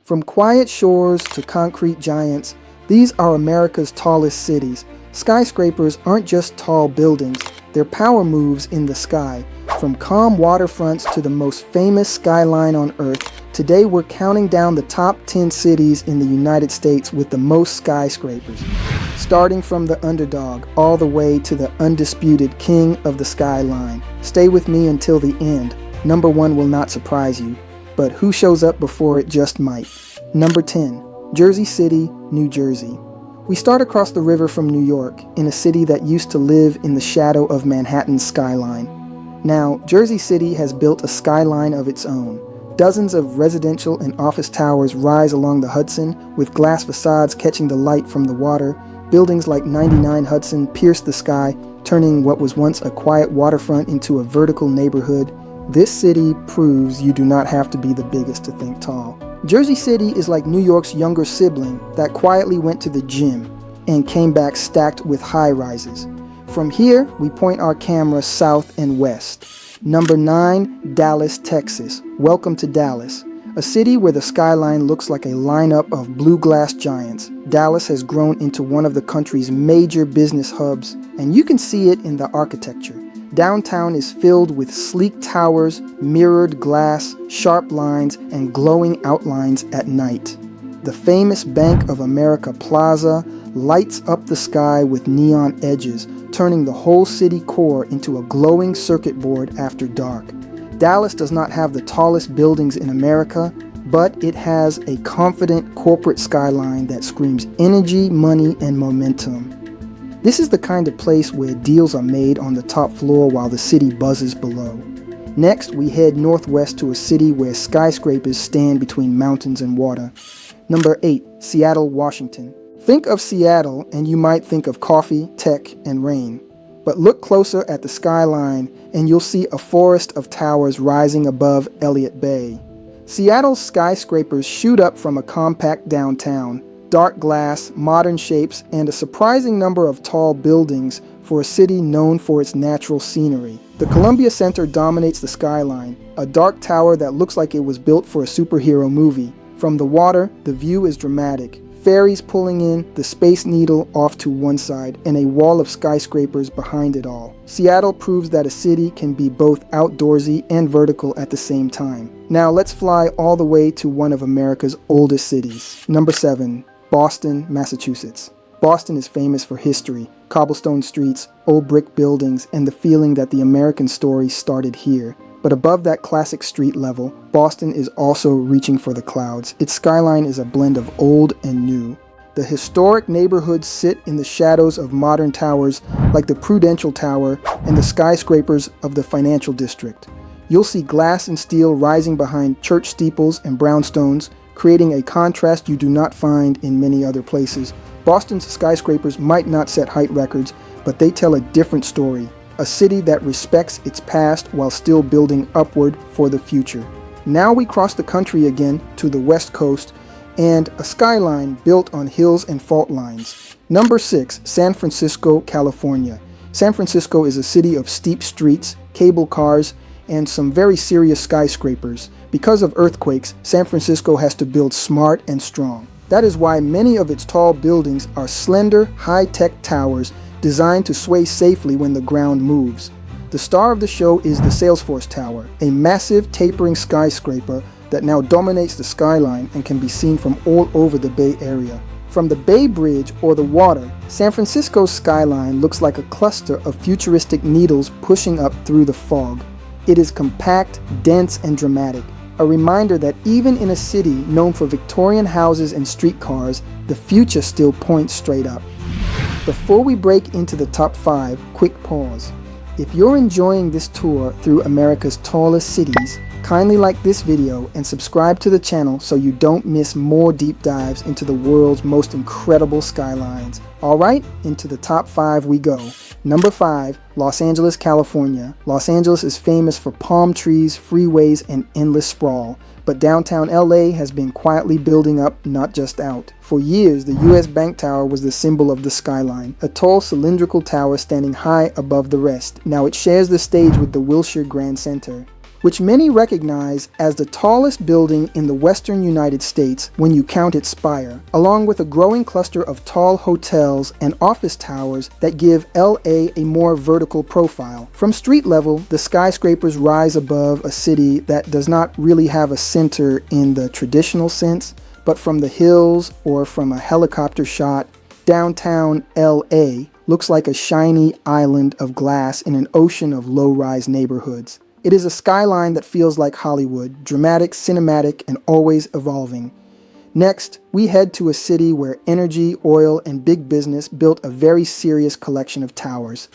From quiet shores to concrete giants, these are America's tallest cities. Skyscrapers aren't just tall buildings, they're power moves in the sky. From calm waterfronts to the most famous skyline on Earth, today we're counting down the top 10 cities in the United States with the most skyscrapers. Starting from the underdog all the way to the undisputed king of the skyline. Stay with me until the end. Number 1 will not surprise you, but who shows up before it just might. Number 10, Jersey City, New Jersey. We start across the river from New York, in a city that used to live in the shadow of Manhattan's skyline. Now, Jersey City has built a skyline of its own. Dozens of residential and office towers rise along the Hudson, with glass facades catching the light from the water. Buildings like 99 Hudson pierce the sky, turning what was once a quiet waterfront into a vertical neighborhood. This city proves you do not have to be the biggest to think tall. Jersey City is like New York's younger sibling that quietly went to the gym and came back stacked with high-rises. From here, we point our camera south and west. Number 9, Dallas, Texas. Welcome to Dallas, a city where the skyline looks like a lineup of blue glass giants. Dallas has grown into one of the country's major business hubs, and you can see it in the architecture. Downtown is filled with sleek towers, mirrored glass, sharp lines, and glowing outlines at night. The famous Bank of America Plaza lights up the sky with neon edges, turning the whole city core into a glowing circuit board after dark. Dallas does not have the tallest buildings in America, but it has a confident corporate skyline that screams energy, money, and momentum. This is the kind of place where deals are made on the top floor while the city buzzes below. Next, we head northwest to a city where skyscrapers stand between mountains and water. Number 8, Seattle, Washington. Think of Seattle and you might think of coffee, tech, and rain. But look closer at the skyline and you'll see a forest of towers rising above Elliott Bay. Seattle's skyscrapers shoot up from a compact downtown. Dark glass, modern shapes, and a surprising number of tall buildings for a city known for its natural scenery. The Columbia Center dominates the skyline, a dark tower that looks like it was built for a superhero movie. From the water, the view is dramatic. Ferries pulling in, the Space Needle off to one side, and a wall of skyscrapers behind it all. Seattle proves that a city can be both outdoorsy and vertical at the same time. Now let's fly all the way to one of America's oldest cities. Number 7. Boston, Massachusetts. Boston is famous for history, cobblestone streets, old brick buildings, and the feeling that the American story started here. But above that classic street level, Boston is also reaching for the clouds. Its skyline is a blend of old and new. The historic neighborhoods sit in the shadows of modern towers like the Prudential Tower and the skyscrapers of the financial district. You'll see glass and steel rising behind church steeples and brownstones, creating a contrast you do not find in many other places. Boston's skyscrapers might not set height records, but they tell a different story. A city that respects its past while still building upward for the future. Now we cross the country again to the West Coast and a skyline built on hills and fault lines. Number 6, San Francisco, California. San Francisco is a city of steep streets, cable cars, and some very serious skyscrapers. Because of earthquakes, San Francisco has to build smart and strong. That is why many of its tall buildings are slender, high-tech towers designed to sway safely when the ground moves. The star of the show is the Salesforce Tower, a massive tapering skyscraper that now dominates the skyline and can be seen from all over the Bay Area. From the Bay Bridge or the water, San Francisco's skyline looks like a cluster of futuristic needles pushing up through the fog. It is compact, dense, and dramatic, a reminder that even in a city known for Victorian houses and streetcars, the future still points straight up. Before we break into the top 5, quick pause. If you're enjoying this tour through America's tallest cities, kindly like this video and subscribe to the channel so you don't miss more deep dives into the world's most incredible skylines. Alright, into the top 5 we go. Number 5, Los Angeles, California. Los Angeles is famous for palm trees, freeways, and endless sprawl. But downtown LA has been quietly building up, not just out. For years, the US Bank Tower was the symbol of the skyline, a tall cylindrical tower standing high above the rest. Now it shares the stage with the Wilshire Grand Center. which many recognize as the tallest building in the western United States when you count its spire, along with a growing cluster of tall hotels and office towers that give LA a more vertical profile. From street level, the skyscrapers rise above a city that does not really have a center in the traditional sense, but from the hills or from a helicopter shot, downtown LA looks like a shiny island of glass in an ocean of low-rise neighborhoods. It is a skyline that feels like Hollywood, dramatic, cinematic, and always evolving. Next, we head to a city where energy, oil, and big business built a very serious collection of towers.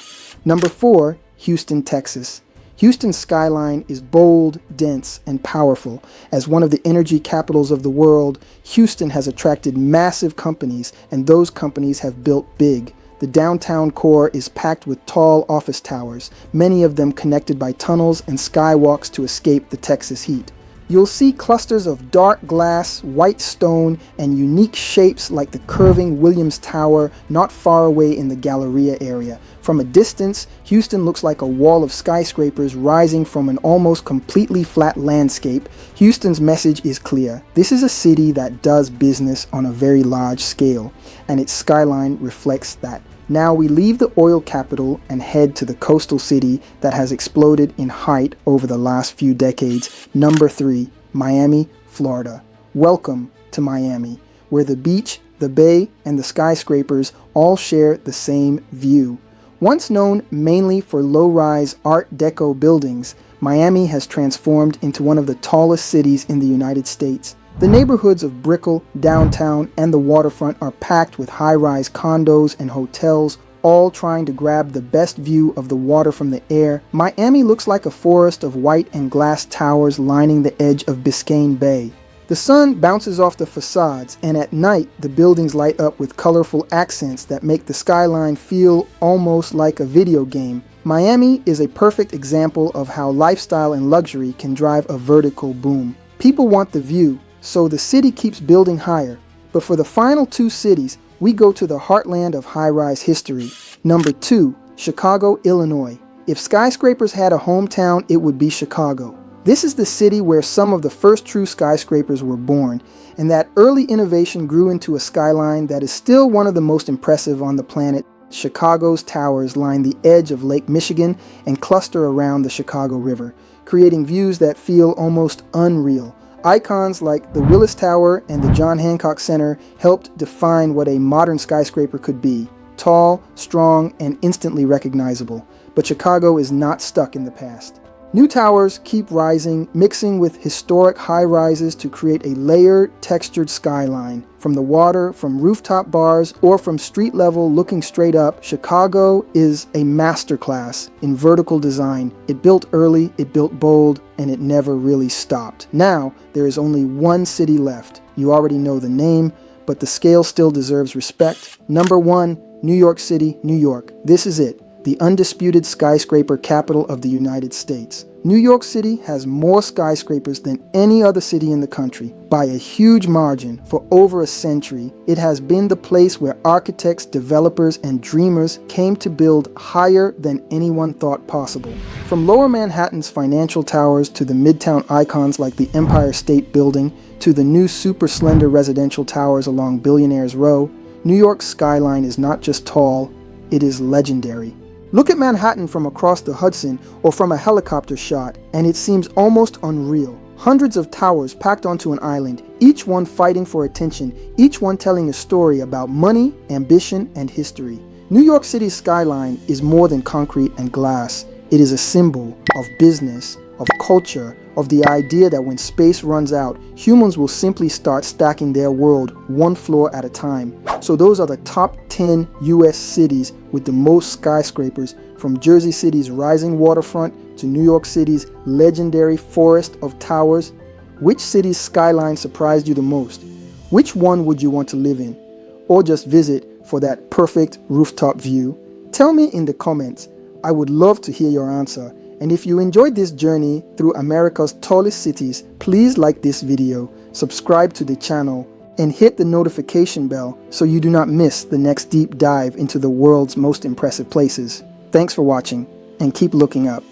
Number 4, Houston, Texas. Houston's skyline is bold, dense, and powerful. As one of the energy capitals of the world, Houston has attracted massive companies, and those companies have built big. The downtown core is packed with tall office towers, many of them connected by tunnels and skywalks to escape the Texas heat. You'll see clusters of dark glass, white stone, and unique shapes like the curving Williams Tower not far away in the Galleria area. From a distance, Houston looks like a wall of skyscrapers rising from an almost completely flat landscape. Houston's message is clear. This is a city that does business on a very large scale, and its skyline reflects that. Now we leave the oil capital and head to the coastal city that has exploded in height over the last few decades. Number 3, Miami, Florida. Welcome to Miami, where the beach, the bay, and the skyscrapers all share the same view. Once known mainly for low-rise Art Deco buildings, Miami has transformed into one of the tallest cities in the United States. The neighborhoods of Brickell, downtown, and the waterfront are packed with high-rise condos and hotels, all trying to grab the best view of the water from the air. Miami looks like a forest of white and glass towers lining the edge of Biscayne Bay. The sun bounces off the facades, and at night the buildings light up with colorful accents that make the skyline feel almost like a video game. Miami is a perfect example of how lifestyle and luxury can drive a vertical boom. People want the view, so the city keeps building higher. But for the final 2 cities, we go to the heartland of high-rise history. Number 2, Chicago, Illinois. If skyscrapers had a hometown, it would be Chicago. This is the city where some of the first true skyscrapers were born, and that early innovation grew into a skyline that is still one of the most impressive on the planet. Chicago's towers line the edge of Lake Michigan and cluster around the Chicago River, creating views that feel almost unreal. Icons like the Willis Tower and the John Hancock Center helped define what a modern skyscraper could be: tall, strong, and instantly recognizable. But Chicago is not stuck in the past. New towers keep rising, mixing with historic high-rises to create a layered, textured skyline. From the water, from rooftop bars, or from street level looking straight up, Chicago is a masterclass in vertical design. It built early, it built bold, and it never really stopped. Now, there is only one city left. You already know the name, but the scale still deserves respect. Number 1, New York City, New York. This is it. The undisputed skyscraper capital of the United States. New York City has more skyscrapers than any other city in the country. By a huge margin, for over a century, it has been the place where architects, developers, and dreamers came to build higher than anyone thought possible. From Lower Manhattan's financial towers to the Midtown icons like the Empire State Building to the new super slender residential towers along Billionaires Row, New York's skyline is not just tall, it is legendary. Look at Manhattan from across the Hudson or from a helicopter shot, and it seems almost unreal. Hundreds of towers packed onto an island, each one fighting for attention, each one telling a story about money, ambition, and history. New York City's skyline is more than concrete and glass. It is a symbol of business, of culture, of the idea that when space runs out, humans will simply start stacking their world one floor at a time. So those are the top 10 US cities with the most skyscrapers, from Jersey City's rising waterfront to New York City's legendary forest of towers. Which city's skyline surprised you the most? Which one would you want to live in? Or just visit for that perfect rooftop view? Tell me in the comments. I would love to hear your answer. And if you enjoyed this journey through America's tallest cities, please like this video, subscribe to the channel, and hit the notification bell so you do not miss the next deep dive into the world's most impressive places. Thanks for watching, and keep looking up.